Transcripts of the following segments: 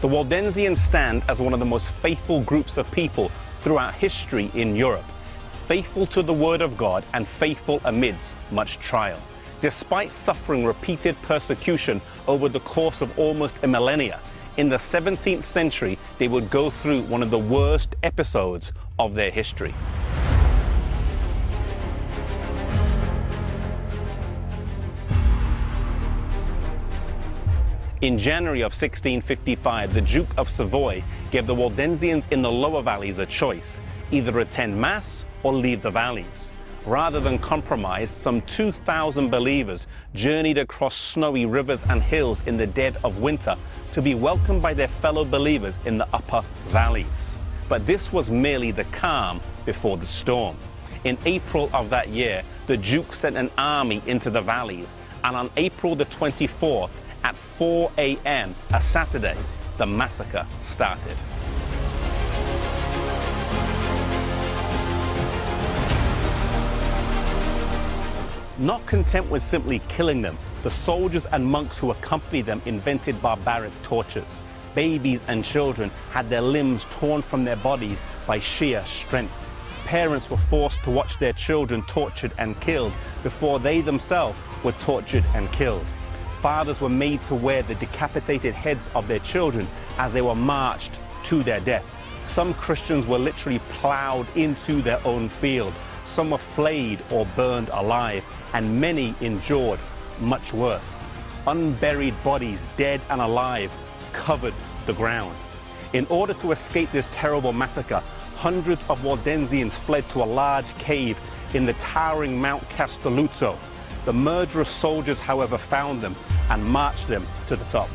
The Waldensians stand as one of the most faithful groups of people throughout history in Europe, faithful to the Word of God and faithful amidst much trial. Despite suffering repeated persecution over the course of almost a millennia, in the 17th century they would go through one of the worst episodes of their history. In January of 1655, the Duke of Savoy gave the Waldensians in the lower valleys a choice: either attend Mass or leave the valleys. Rather than compromise, some 2,000 believers journeyed across snowy rivers and hills in the dead of winter to be welcomed by their fellow believers in the upper valleys. But this was merely the calm before the storm. In April of that year, the Duke sent an army into the valleys, and on April the 24th, at 4 a.m., a Saturday, the massacre started. Not content with simply killing them, the soldiers and monks who accompanied them invented barbaric tortures. Babies and children had their limbs torn from their bodies by sheer strength. Parents were forced to watch their children tortured and killed before they themselves were tortured and killed. Fathers were made to wear the decapitated heads of their children as they were marched to their death. Some Christians were literally plowed into their own field. Some were flayed or burned alive, and many endured much worse. Unburied bodies, dead and alive, covered the ground. In order to escape this terrible massacre, hundreds of Waldensians fled to a large cave in the towering Mount Castelluccio. The murderous soldiers, however, found them and marched them to the top.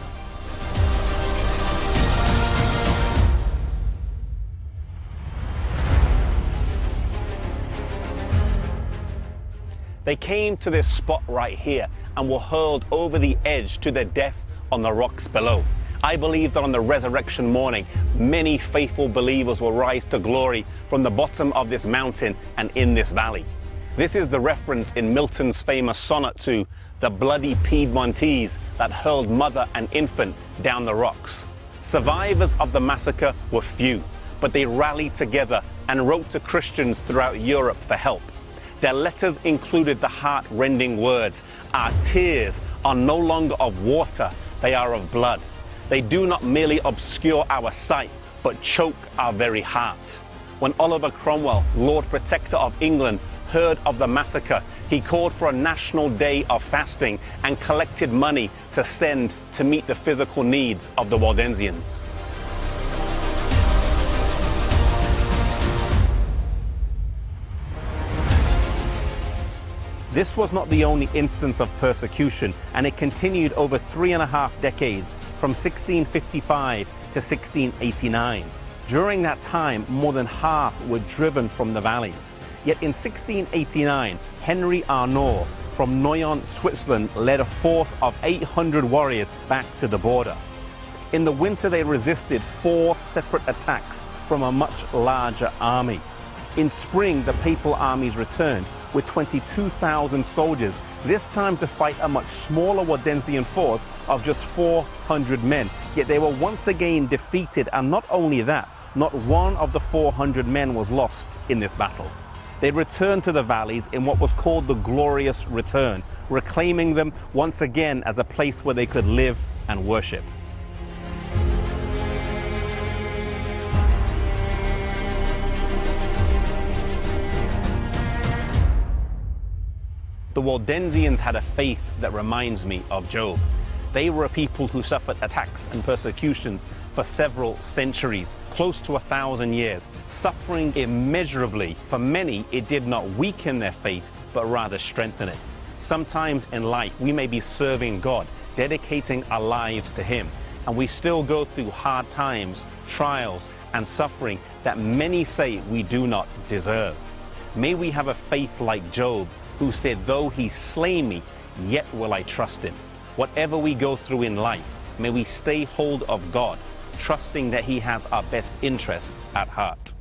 They came to this spot right here and were hurled over the edge to their death on the rocks below. I believe that on the resurrection morning, many faithful believers will rise to glory from the bottom of this mountain and in this valley. This is the reference in Milton's famous sonnet to the bloody Piedmontese that hurled mother and infant down the rocks. Survivors of the massacre were few, but they rallied together and wrote to Christians throughout Europe for help. Their letters included the heart-rending words, "Our tears are no longer of water, they are of blood. They do not merely obscure our sight, but choke our very heart." When Oliver Cromwell, Lord Protector of England, heard of the massacre, he called for a national day of fasting and collected money to send to meet the physical needs of the Waldensians. This was not the only instance of persecution, and it continued over 3.5 decades, from 1655 to 1689. During that time, more than half were driven from the valleys. Yet in 1689, Henry Arnaud from Noyon, Switzerland, led a force of 800 warriors back to the border. In the winter, they resisted 4 separate attacks from a much larger army. In spring, the papal armies returned with 22,000 soldiers, this time to fight a much smaller Waldensian force of just 400 men. Yet they were once again defeated, and not only that, not one of the 400 men was lost in this battle. They returned to the valleys in what was called the Glorious Return, reclaiming them once again as a place where they could live and worship. The Waldensians had a faith that reminds me of Job. They were a people who suffered attacks and persecutions for several centuries, close to 1,000 years, suffering immeasurably. For many, it did not weaken their faith, but rather strengthen it. Sometimes in life, we may be serving God, dedicating our lives to Him, and we still go through hard times, trials, and suffering that many say we do not deserve. May we have a faith like Job, who said, "Though He slay me, yet will I trust Him." Whatever we go through in life, may we stay hold of God, trusting that He has our best interest at heart.